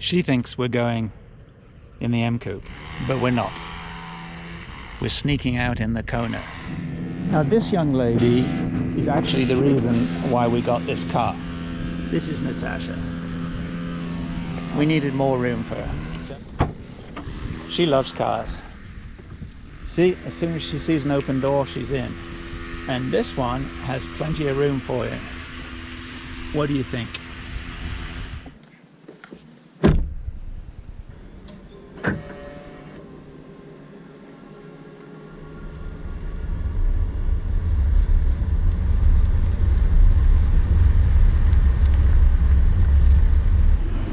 She thinks we're going in the M Coupe, but we're not. We're sneaking out in the Kona. Now this young lady is actually the reason why we got this car. This is Natasha. We needed more room for her. She loves cars. See, as soon as she sees an open door, she's in. And this one has plenty of room for you. What do you think?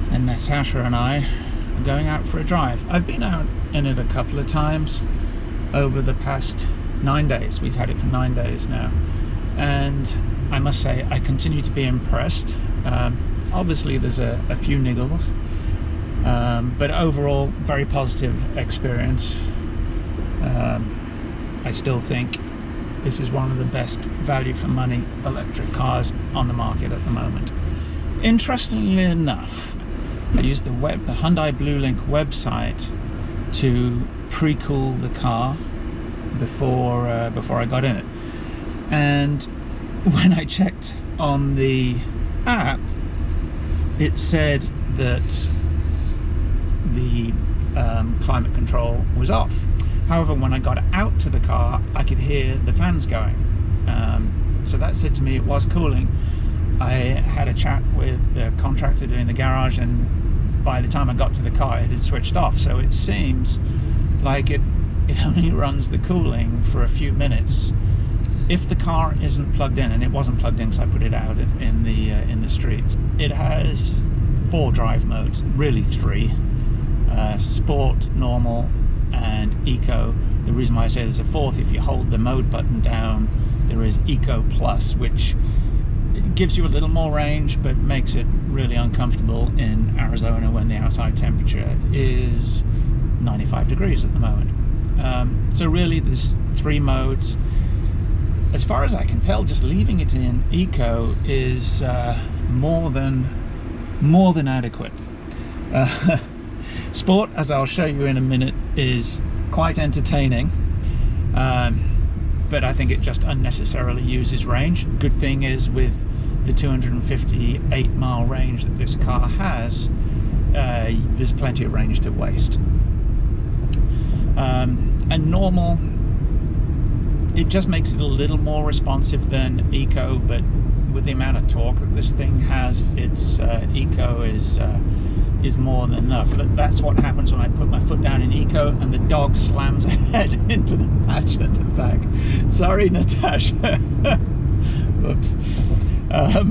And Natasha and I are going out for a drive. I've been out in it a couple of times over the past 9 days. We've had it for 9 days now, and I must say I continue to be impressed. Obviously there's a few niggles, but overall very positive experience. I still think this is one of the best value for money electric cars on the market at the moment. Interestingly enough, I used the Hyundai BlueLink website to pre-cool the car before I got in it, and when I checked on the app, it said that the climate control was off. However, when I got out to the car, I could hear the fans going, so that said to me it was cooling. I had a chat with the contractor doing the garage, and by the time I got to the car it had switched off, so it seems like it only runs the cooling for a few minutes if the car isn't plugged in, and it wasn't plugged in because I put it out in the streets. It has 4 drive modes, really 3: sport, normal, and eco. The reason why I say there's a 4th, if you hold the mode button down, there is eco plus, which gives you a little more range but makes it really uncomfortable in Arizona when the outside temperature is 95 degrees at the moment. So really there's 3 modes. As far as I can tell, just leaving it in eco is more than adequate. Sport, as I'll show you in a minute, is quite entertaining, but I think it just unnecessarily uses range. Good thing is, with the 258-mile range that this car has, there's plenty of range to waste. And normal, it just makes it a little more responsive than eco, but with the amount of torque that this thing has, its eco is more than enough. That's what happens when I put my foot down in eco and the dog slams ahead into the patch at the back. Sorry, Natasha. Whoops. I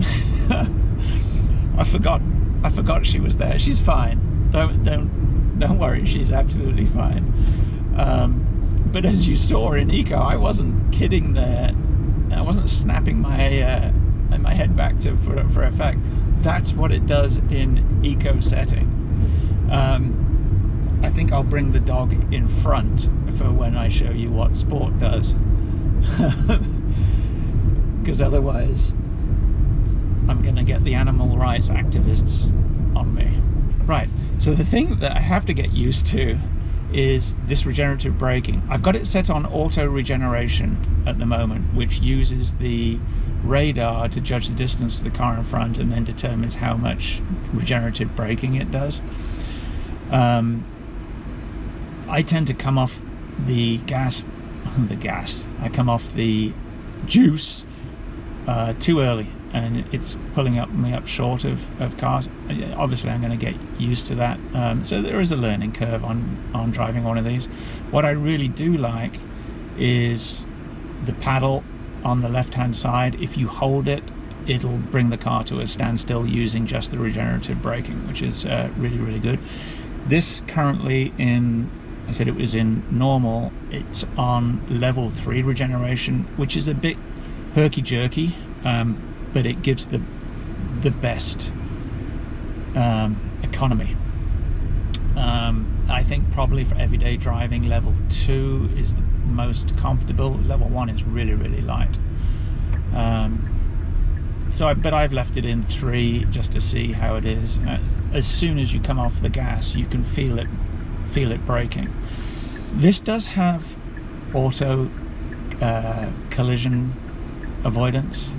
forgot she was there. She's fine. Don't worry. She's absolutely fine. But as you saw in eco, I wasn't kidding there. I wasn't snapping my head back for effect. That's what it does in eco setting. I think I'll bring the dog in front for when I show you what sport does, because otherwise I'm going to get the animal rights activists on me. Right, so the thing that I have to get used to is this regenerative braking. I've got it set on auto regeneration at the moment, which uses the radar to judge the distance to the car in front and then determines how much regenerative braking it does. I tend to come off the gas, I come off the juice too early, and it's pulling me up short of cars. Obviously I'm going to get used to that, so there is a learning curve on driving one of these. What I really do like is the paddle on the left hand side. If you hold it, it'll bring the car to a standstill using just the regenerative braking, which is really good. This currently, I said it was in normal, it's on level 3 regeneration, which is a bit herky-jerky, but it gives the best economy. I think probably for everyday driving, level 2 is the most comfortable. Level 1 is really light. but I've left it in 3 just to see how it is. As soon as you come off the gas, you can feel it braking. This does have auto collision avoidance,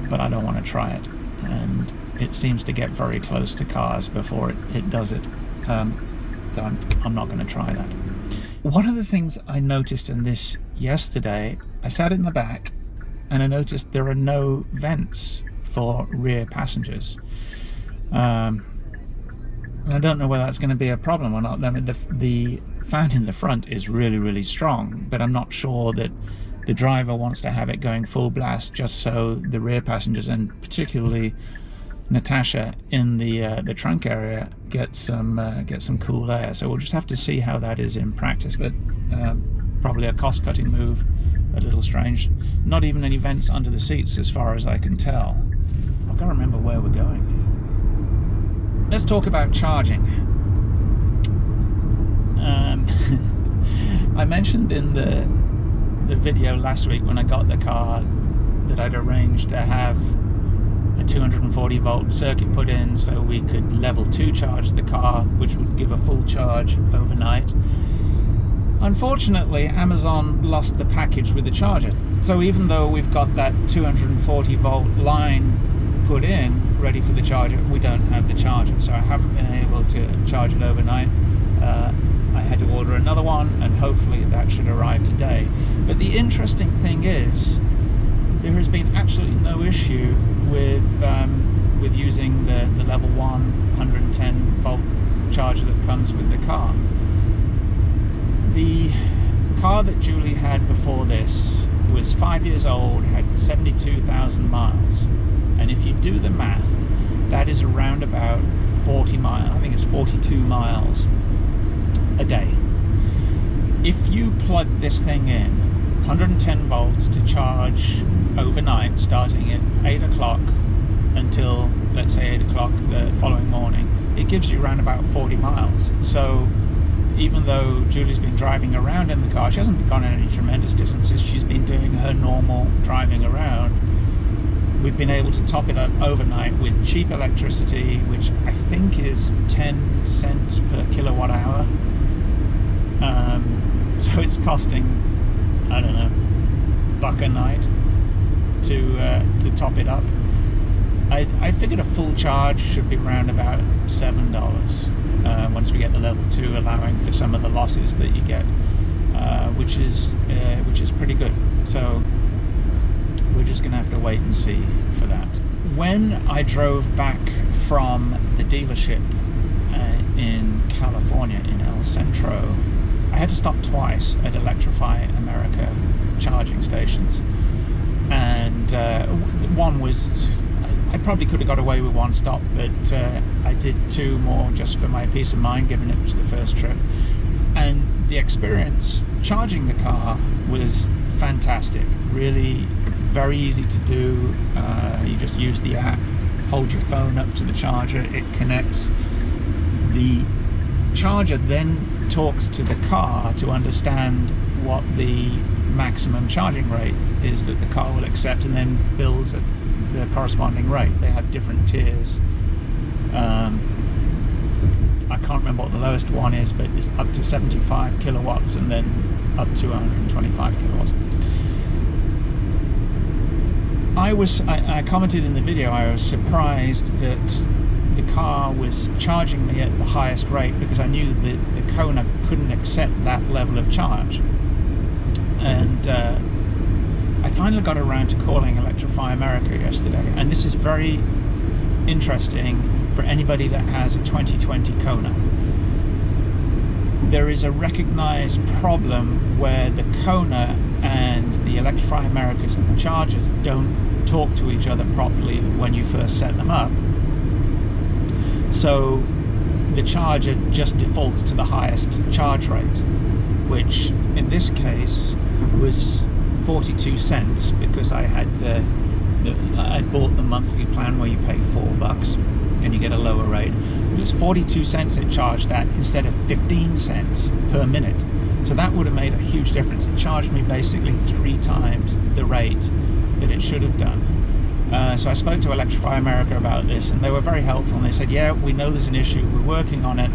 but I don't want to try it, and it seems to get very close to cars before it does it. So I'm not going to try that. One of the things I noticed in this yesterday, I sat in the back and I noticed there are no vents for rear passengers. And I don't know whether that's going to be a problem or not. I mean, the fan in the front is really, really strong, but I'm not sure that the driver wants to have it going full blast just so the rear passengers, and particularly Natasha in the trunk area, get some cool air. So we'll just have to see how that is in practice, but probably a cost-cutting move. A little strange. Not even any vents under the seats as far as I can tell. I've got to remember where we're going. Let's talk about charging. I mentioned in the video last week when I got the car that I'd arranged to have a 240 volt circuit put in so we could level 2 charge the car, which would give a full charge overnight. Unfortunately, Amazon lost the package with the charger. So even though we've got that 240 volt line put in, ready for the charger, we don't have the charger. So I haven't been able to charge it overnight. I had to order another one, and hopefully that should arrive today. But the interesting thing is, there has been absolutely no issue with using the level 1 110 volt charger that comes with the car. The car that Julie had before this was 5 years old, had 72,000 miles, and if you do the math, that is around about 40 miles. I think it's 42 miles a day. If you plug this thing in 110 volts to charge overnight, starting at 8 o'clock until, let's say, 8 o'clock the following morning, it gives you around about 40 miles. So even though Julie's been driving around in the car, she hasn't gone any tremendous distances, she's been doing her normal driving around. We've been able to top it up overnight with cheap electricity, which I think is 10 cents per kilowatt hour. So it's costing, I don't know, $1 a night to top it up. I figured a full charge should be around about $7 once we get the level 2, allowing for some of the losses that you get, which is pretty good. So we're just going to have to wait and see for that. When I drove back from the dealership in California, in El Centro, I had to stop twice at Electrify America charging stations, and one was, I probably could have got away with one stop, but I did 2 more just for my peace of mind, given it was the first trip. And the experience charging the car was fantastic. Really very easy to do. You just use the app, hold your phone up to the charger, it connects. The charger then talks to the car to understand what the maximum charging rate is that the car will accept, and then bills at the corresponding rate. They have different tiers. I can't remember what the lowest one is, but it's up to 75 kilowatts and then up to 125 kilowatts. I commented in the video, I was surprised that the car was charging me at the highest rate, because I knew that the Kona couldn't accept that level of charge. And I finally got around to calling Electrify America yesterday, and this is very interesting for anybody that has a 2020 Kona. There is a recognized problem where the Kona and the Electrify America's chargers don't talk to each other properly when you first set them up. So the charger just defaults to the highest charge rate, which in this case was 42 cents, because I had I bought the monthly plan where you pay $4 and you get a lower rate. It was 42 cents it charged at instead of 15 cents per minute. So that would have made a huge difference. It charged me basically 3 times the rate that it should have done. So I spoke to Electrify America about this, and they were very helpful, and they said, yeah, we know there's an issue, we're working on it,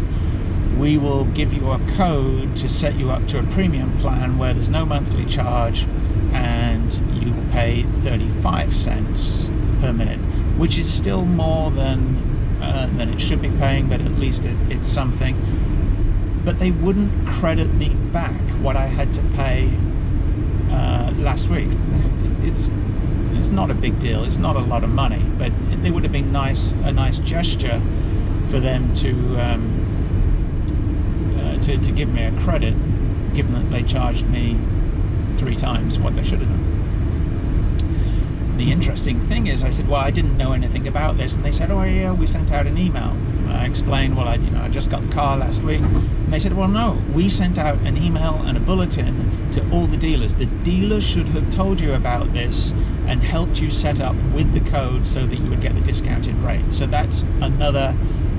we will give you a code to set you up to a premium plan where there's no monthly charge, and you will pay 35 cents per minute, which is still more than it should be paying, but at least it's something. But they wouldn't credit me back what I had to pay last week. It's not a big deal, it's not a lot of money, but it would have been a nice gesture for them to give me a credit, given that they charged me 3 times what they should have done. The interesting thing is, I said, well, I didn't know anything about this, and they said, oh yeah, we sent out an email. And I explained, well, I just got the car last week, and they said, well, no, we sent out an email and a bulletin to all the dealers. The dealers should have told you about this and helped you set up with the code so that you would get the discounted rate. So that's another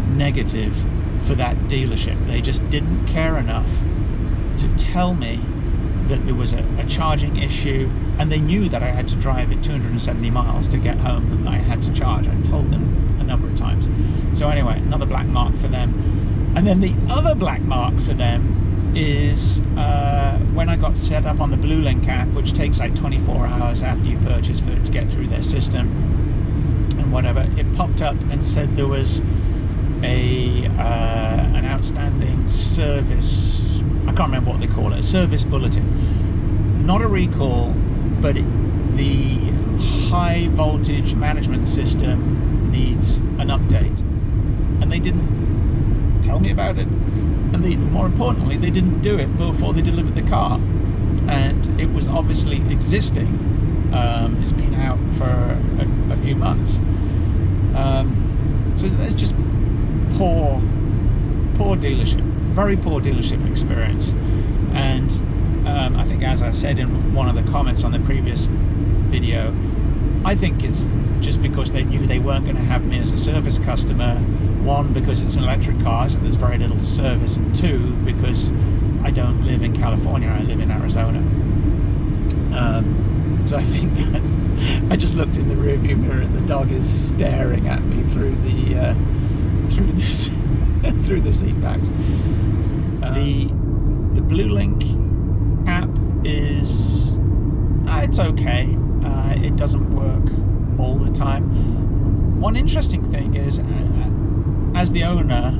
negative for that dealership. They just didn't care enough to tell me that there was a charging issue, and they knew that I had to drive it 270 miles to get home, and I had to charge. I told them a number of times. So anyway, another black mark for them. And then the other black mark for them is when I got set up on the BlueLink app, which takes like 24 hours after you purchase for it to get through their system and whatever, it popped up and said there was an outstanding service, I can't remember what they call it, a service bulletin. Not a recall, but the high voltage management system needs an update. And they didn't tell me about it. And more importantly, they didn't do it before they delivered the car. And it was obviously existing. It's been out for a few months. So there's just poor dealership, very poor dealership experience. And I think, as I said in one of the comments on the previous video, I think it's just because they knew they weren't going to have me as a service customer. 1, because it's an electric car, so there's very little to service, and 2, because I don't live in California, I live in Arizona. So I think that I just looked in the rearview mirror and the dog is staring at me through the through the seat backs. The BlueLink app is it's okay. It doesn't work all the time. One interesting thing is, as the owner,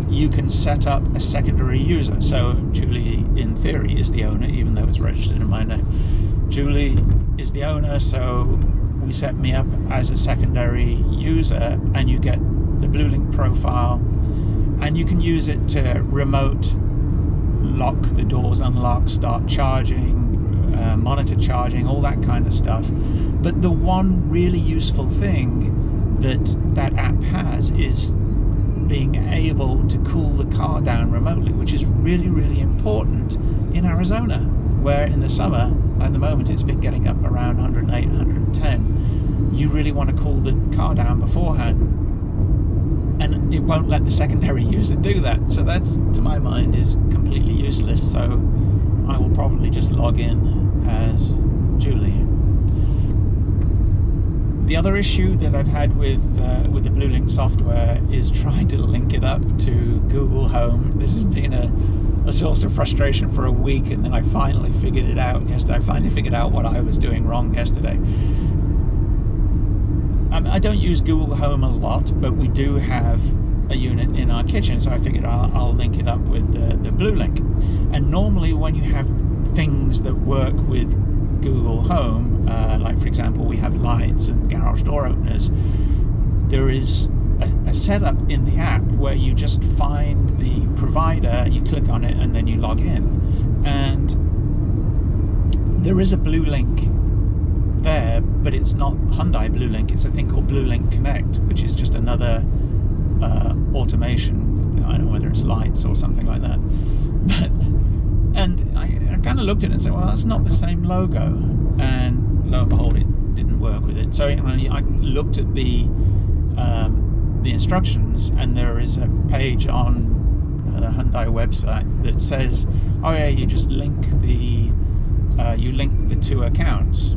you can set up a secondary user. So Julie, in theory, is the owner, even though it's registered in my name. Julie is the owner, so we set me up as a secondary user, and you get the BlueLink profile, and you can use it to remote lock the doors, unlock, start charging, monitor charging, all that kind of stuff. But the one really useful thing that app has is being able to cool the car down remotely, which is really, really important in Arizona, where in the summer, at the moment, it's been getting up around 108, 110. You really want to cool the car down beforehand, and it won't let the secondary user do that. So that's, to my mind, is completely useless. So I will probably just log in as Julie. The other issue that I've had with the BlueLink software is trying to link it up to Google Home. This has been a source of frustration for a week, and then I finally figured it out yesterday. I finally figured out what I was doing wrong yesterday. I don't use Google Home a lot, but we do have a unit in our kitchen, so I figured I'll link it up with the BlueLink. And normally when you have things that work with Google Home, like for example we have lights and garage door openers, there is a setup in the app where you just find the provider, you click on it, and then you log in. And there is a BlueLink there, but it's not Hyundai BlueLink, it's a thing called BlueLink Connect, which is just another automation. I don't know whether it's lights or something like that. And I kind of looked at it and said, well, that's not the same logo. And lo and behold, it didn't work with it. So I looked at the instructions, and there is a page on the Hyundai website that says, oh yeah, you just link the two accounts.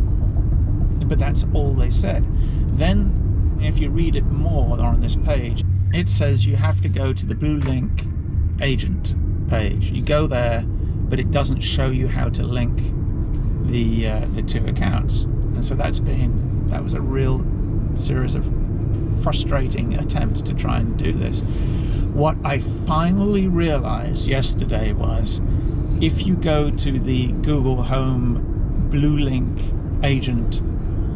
But that's all they said. Then if you read it more on this page, it says you have to go to the BlueLink agent page. You go there, but it doesn't show you how to link the two accounts. And so that was a real series of frustrating attempts to try and do this. What I finally realized yesterday was, if you go to the Google Home BlueLink agent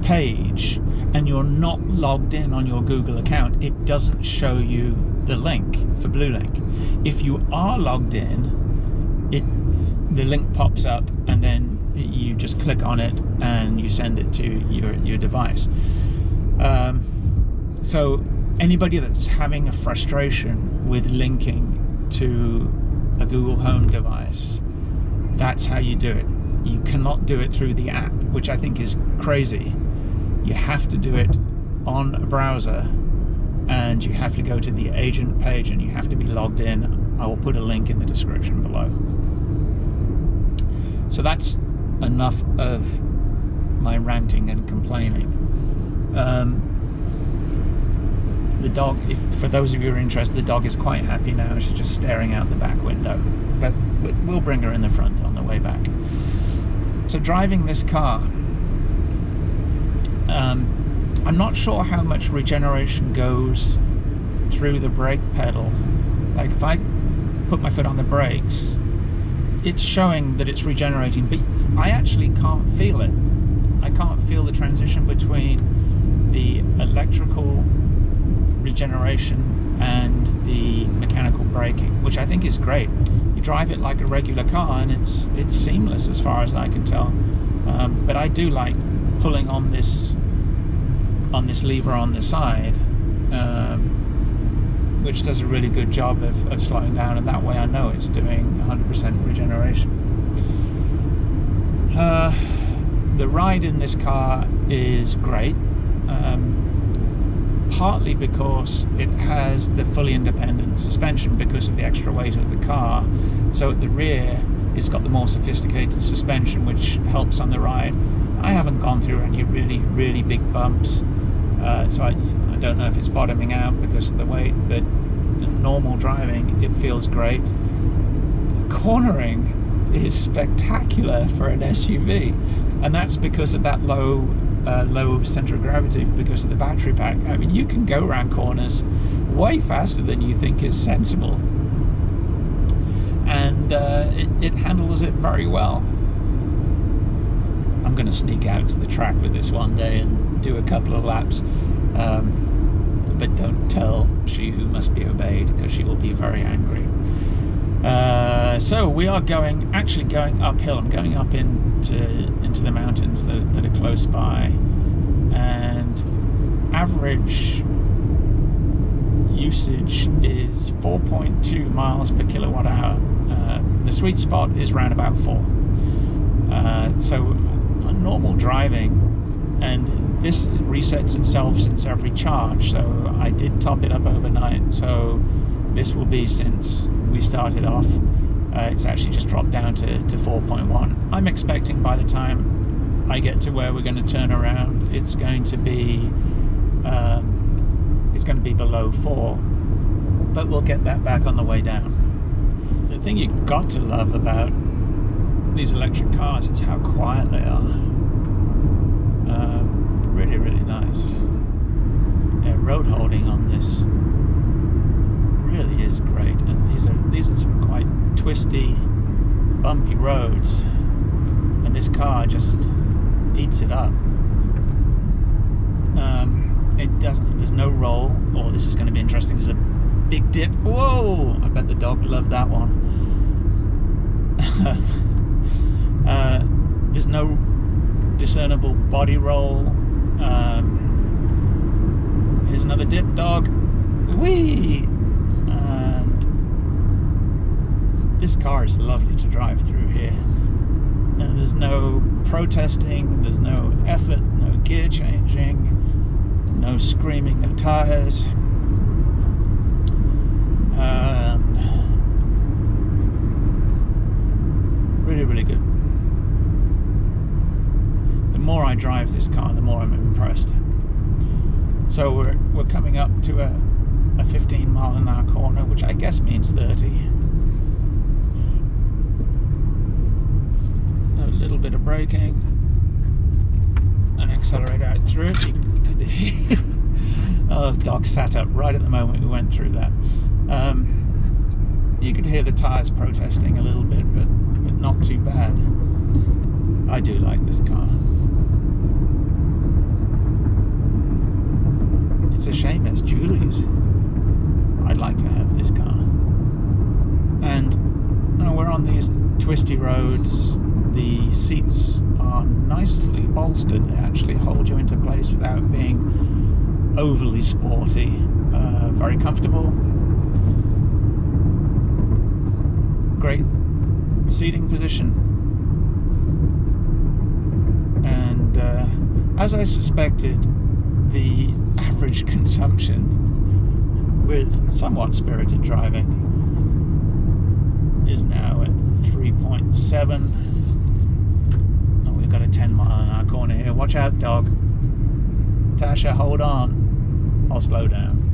page and you're not logged in on your Google account, it doesn't show you the link for BlueLink. If you are logged in, the link pops up, and then you just click on it and you send it to your device. So anybody that's having a frustration with linking to a Google Home device, that's how you do it. You cannot do it through the app, which I think is crazy. You have to do it on a browser, and you have to go to the agent page, and you have to be logged in. I will put a link in the description below. So that's enough of my ranting and complaining. The dog, for those of you who are interested, the dog is quite happy now. She's just staring out the back window, but we'll bring her in the front on the way back. So driving this car, I'm not sure how much regeneration goes through the brake pedal. Like if I put my foot on the brakes, it's showing that it's regenerating, but I actually can't feel it. I can't feel the transition between the electrical regeneration and the mechanical braking, which I think is great. You drive it like a regular car and it's seamless as far as I can tell. But I do like pulling on this lever on the side, which does a really good job of slowing down, and that way I know it's doing 100% regeneration. The ride in this car is great, partly because it has the fully independent suspension because of the extra weight of the car. So at the rear it's got the more sophisticated suspension, which helps on the ride. I haven't gone through any really big bumps, so I don't know if it's bottoming out because of the weight, but normal driving, it feels great. Cornering is spectacular for an SUV, and that's because of that low center of gravity, because of the battery pack. I mean, you can go around corners way faster than you think is sensible, and it handles it very well. I'm going to sneak out to the track with this one day and do a couple of laps, but don't tell she who must be obeyed, because she will be very angry. So we are actually going uphill. I'm going up into the mountains that are close by, and average usage is 4.2 miles per kilowatt hour. The sweet spot is around about 4. So on normal driving, and this resets itself since every charge, so I did top it up overnight, so this will be, since we started off, it's actually just dropped down to 4.1. I'm expecting by the time I get to where we're going to turn around, it's going to be below 4, but we'll get that back on the way down. The thing you've got to love about these electric cars is how quiet they are. Really nice. Yeah, road holding on this really is great, and these are some quite twisty, bumpy roads, and this car just eats it up. There's no roll. Oh, this is going to be interesting. There's a big dip. Whoa! I bet the dog loved that one. There's no discernible body roll. Here's another dip, dog. Whee! And this car is lovely to drive through here. And there's no protesting, there's no effort, no gear changing, no screaming of tires. Really good. The more I drive this car, the more I'm impressed. So we're coming up to a 15-mile-an-hour corner, which I guess means 30. A little bit of braking and accelerate out through it. You could hear oh, the dog sat up right at the moment we went through that. You could hear the tyres protesting a little bit, but not too bad. I do like this car. It's a shame it's Julie's. I'd like to have this car. And you know, we're on these twisty roads. The seats are nicely bolstered. They actually hold you into place without being overly sporty. Very comfortable. Great seating position. And as I suspected, the average consumption with somewhat spirited driving is now at 3.7. And we've got a 10-mile-an-hour corner here. Watch out, dog. Tasha, hold on. I'll slow down.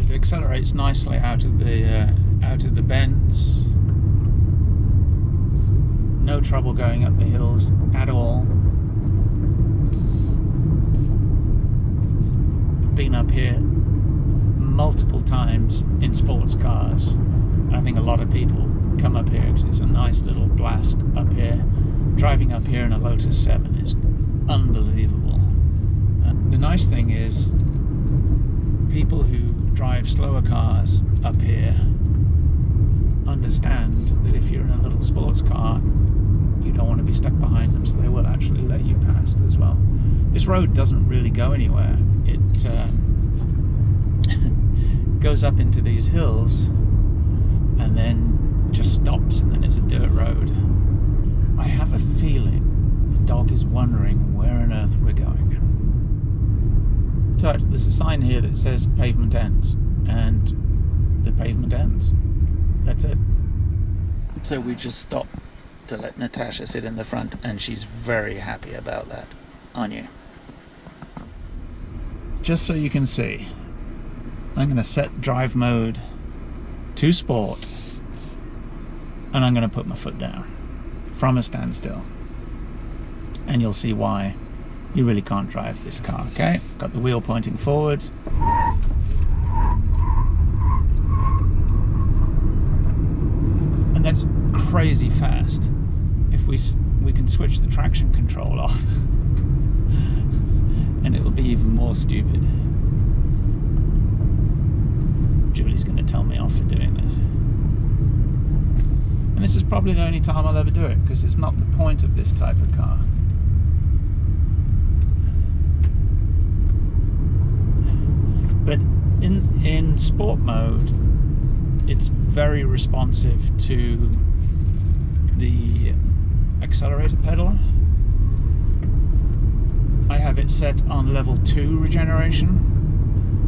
It accelerates nicely out of the bends. No trouble going up the hills at all. Been up here multiple times in sports cars. I think a lot of people come up here because it's a nice little blast up here. Driving up here in a Lotus 7 is unbelievable. The nice thing is, people who drive slower cars up here understand that if you're in a little sports car, you don't want to be stuck behind them, so they will actually let you past as well. This road doesn't really go anywhere. It goes up into these hills and then just stops, and then it's a dirt road. I have a feeling the dog is wondering where on earth we're going. So there's a sign here that says pavement ends, and the pavement ends. That's it. So we just stopped to let Natasha sit in the front, and she's very happy about that, aren't you? Just so you can see, I'm going to set drive mode to sport, and I'm going to put my foot down from a standstill, and you'll see why you really can't drive this car. Okay, got the wheel pointing forwards. And that's crazy fast. If we can switch the traction control off, and it will be even more stupid. Julie's going to tell me off for doing this. And this is probably the only time I'll ever do it, because it's not the point of this type of car. But in sport mode, it's very responsive to the accelerator pedal. I have it set on level 2 regeneration,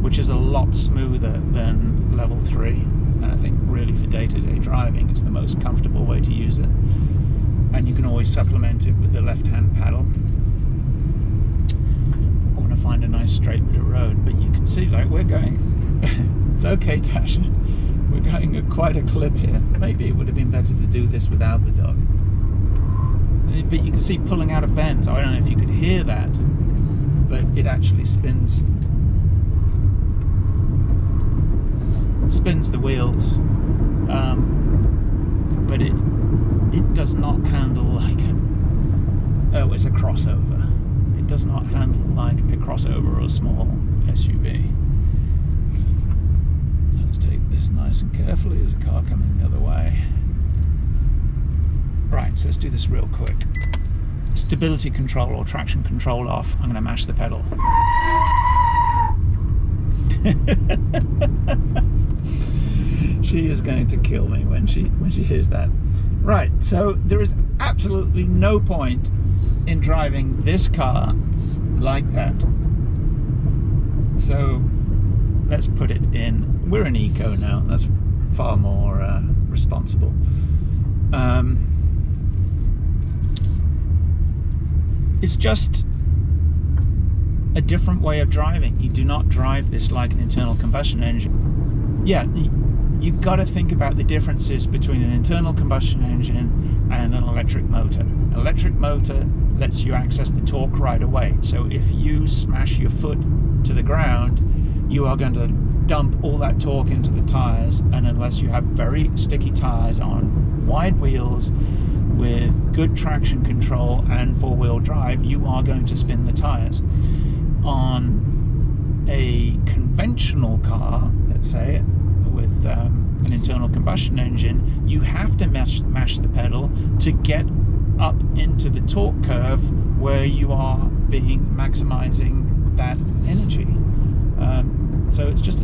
which is a lot smoother than level 3, and I think really for day-to-day driving it's the most comfortable way to use it. And you can always supplement it with the left-hand paddle. I want to find a nice straight bit of road, but you can see, like, we're going it's okay, Tasha, we're going at quite a clip here. Maybe it would have been better to do this without the dog, but you can see pulling out of bends. I don't know if you could hear that, but it actually spins the wheels, but it does not handle like it's a crossover. It does not handle like a crossover or a small SUV. Let's take this nice and carefully. There's a car coming the other way. Right, so let's do this real quick. Stability control or traction control off. I'm going to mash the pedal. She is going to kill me when she hears that. Right, so there is absolutely no point in driving this car like that. So let's put it in. We're in eco now. That's far more It's just a different way of driving. You do not drive this like an internal combustion engine. Yeah, you've got to think about the differences between an internal combustion engine and an electric motor. An electric motor lets you access the torque right away. So if you smash your foot to the ground, you are going to dump all that torque into the tires, and unless you have very sticky tires on wide wheels with good traction control and four-wheel drive, you are going to spin the tires. On a conventional car, let's say, with an internal combustion engine, you have to mash the pedal to get up into the torque curve where you are maximizing that energy. So it's just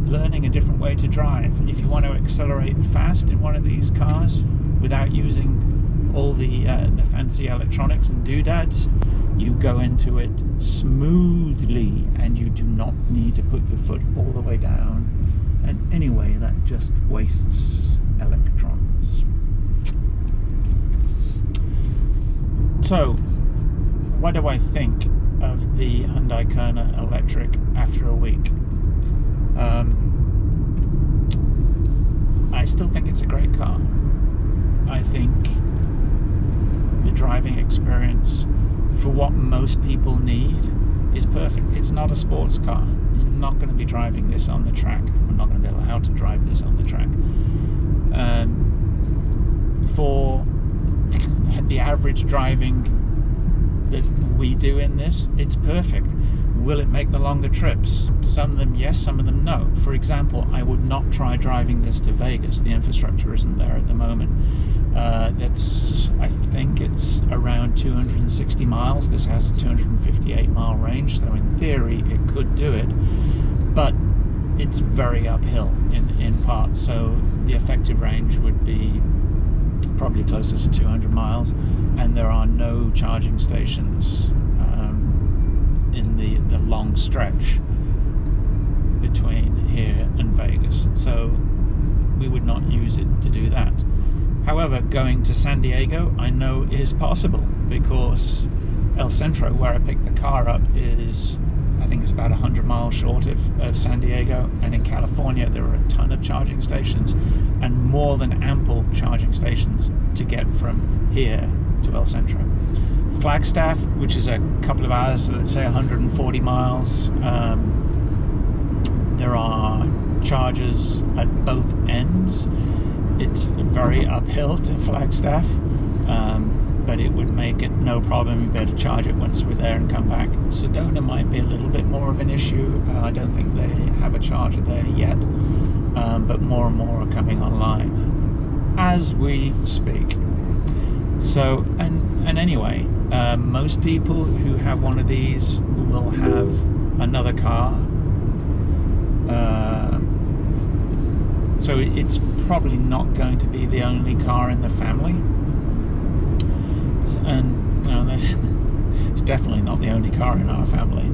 learning a different way to drive. If you want to accelerate fast in one of these cars without using all the fancy electronics and doodads, you go into it smoothly, and you do not need to put your foot all the way down. And anyway, that just wastes electrons. So, what do I think of the Hyundai Kona Electric after a week? I still think it's a great car. I think the driving experience for what most people need is perfect. It's not a sports car. You're not going to be driving this on the track. We're not going to be allowed to drive this on the track. For the average driving that we do in this, it's perfect. Will it make the longer trips? Some of them yes, some of them no. For example, I would not try driving this to Vegas. The infrastructure isn't there at the moment. I think it's around 260 miles. This has a 258 mile range, so in theory it could do it, but it's very uphill in parts, so the effective range would be probably closer to 200 miles, and there are no charging stations in the long stretch between here and Vegas, so we would not use it to do that. However, going to San Diego I know is possible, because El Centro, where I picked the car up, is, I think it's about 100 miles short of San Diego, and in California there are a ton of charging stations, and more than ample charging stations to get from here to El Centro. Flagstaff, which is a couple of hours, so let's say 140 miles, there are chargers at both ends. It's very uphill to Flagstaff, but it would make it no problem. You'd be able to charge it once we're there and come back. Sedona might be a little bit more of an issue. I don't think they have a charger there yet, but more and more are coming online as we speak. So, and anyway, most people who have one of these will have another car. So it's probably not going to be the only car in the family, and it's definitely not the only car in our family.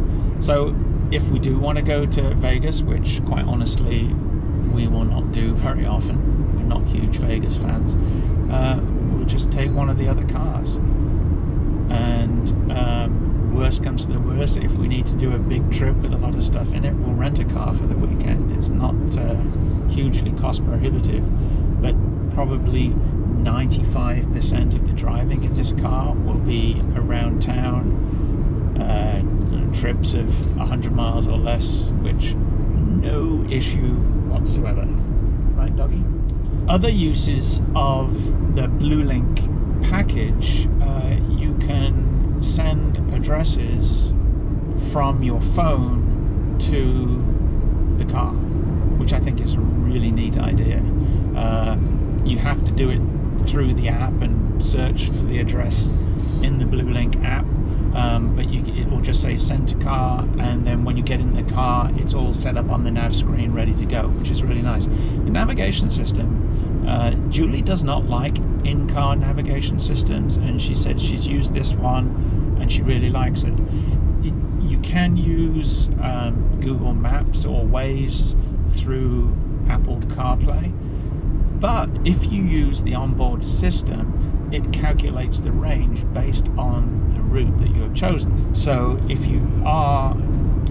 So if we do want to go to Vegas, which quite honestly we will not do very often, we're not huge Vegas fans, we'll just take one of the other cars, and worst comes to the worst, if we need to do a big trip with a lot of stuff in it, we'll rent a car for the weekend. It's not hugely cost prohibitive, but probably 95% of the driving in this car will be around town, trips of 100 miles or less, which no issue whatsoever. Right, doggy? Other uses of the BlueLink package, you can send addresses from your phone to the car, which I think is a really neat idea. You have to do it through the app and search for the address in the BlueLink app, but it will just say send to car, and then when you get in the car it's all set up on the nav screen ready to go, which is really nice. The navigation system, Julie does not like in-car navigation systems, and she said she's used this one and she really likes it. You can use Google Maps or Waze through Apple CarPlay, but if you use the onboard system, it calculates the range based on the route that you have chosen. So if you are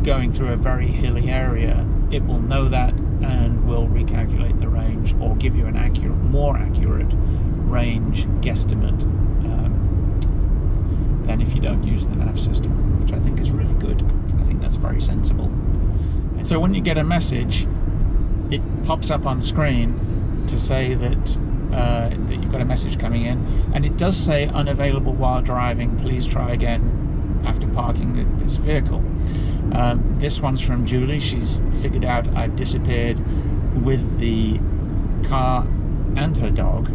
going through a very hilly area, it will know that and will recalculate the range, or give you an more accurate range guesstimate than if you don't use the nav system, which I think is really good. I think that's very sensible. And so when you get a message, it pops up on screen to say that you've got a message coming in, and it does say unavailable while driving, please try again after parking this vehicle. This one's from Julie. She's figured out I've disappeared with the car and her dog,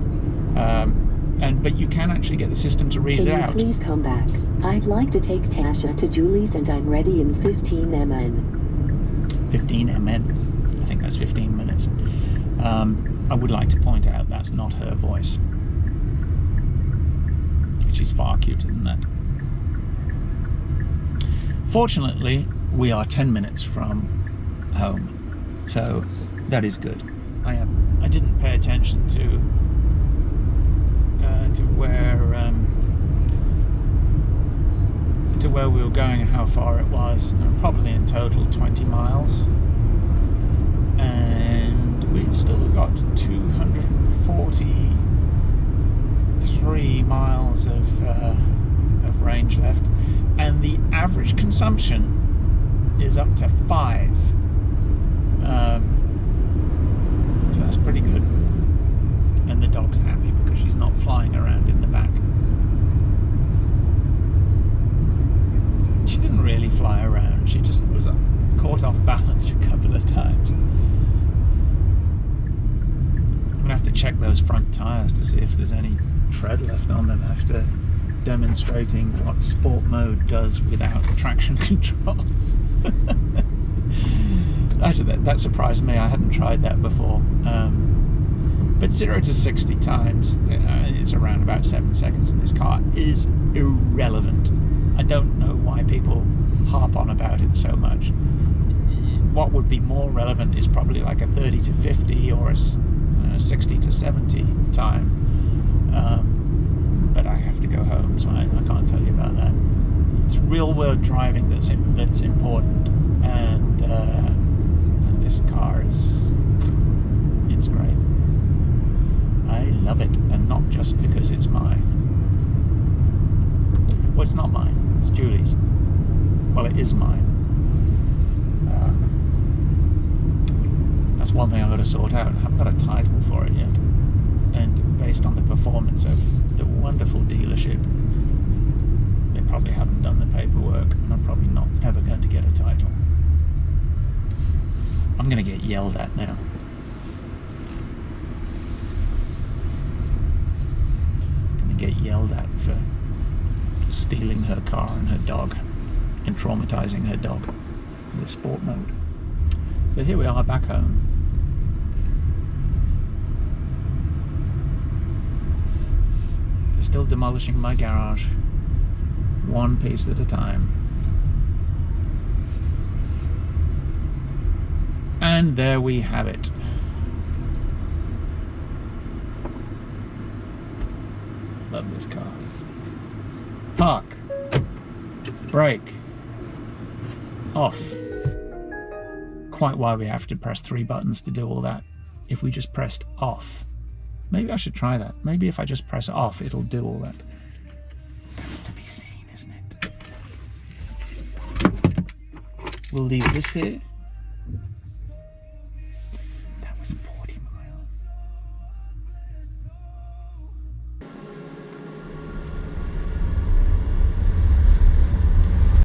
but you can actually get the system to read it out. Can you please come back? I'd like to take Tasha to Julie's and I'm ready in 15 mn. 15 mn? I think that's 15 minutes. I would like to point out that's not her voice, which is far cuter than that. Fortunately, we are 10 minutes from home, so that is good. I didn't pay attention to where we were going and how far it was. Probably in total 20 miles, and we've still got 243 miles of range left, and the average consumption is up to 5, so that's pretty good. And the dog's happy because she's not flying around in the back. She didn't really fly around, she just was caught off balance a couple of times. I'm gonna have to check those front tires to see if there's any tread left on them after demonstrating what sport mode does without traction control. Actually, that surprised me. I hadn't tried that before. But 0 to 60 times, it's around about 7 seconds in this car, is irrelevant. I don't know why people harp on about it so much. What would be more relevant is probably like a 30 to 50 or a 60 to 70 time. But I have to go home, so I can't tell you about that. It's real world driving that's important, and this car it's great. I love it, and not just because it's mine. Well, it's not mine, it's Julie's. Well, it is mine. That's one thing I've got to sort out. I haven't got a title for it yet, and based on the performance of the wonderful dealership, they probably haven't done the paperwork, and I'm probably not ever going to get a title. I'm going to get yelled at now. I'm going to get yelled at for stealing her car and her dog and traumatizing her dog with sport mode. So here we are back home. They're still demolishing my garage, one piece at a time. And there we have it. Love this car. Park. Brake. Off. Quite why we have to press 3 buttons to do all that. If we just pressed off. Maybe I should try that. Maybe if I just press off, it'll do all that. That's to be seen, isn't it? We'll leave this here.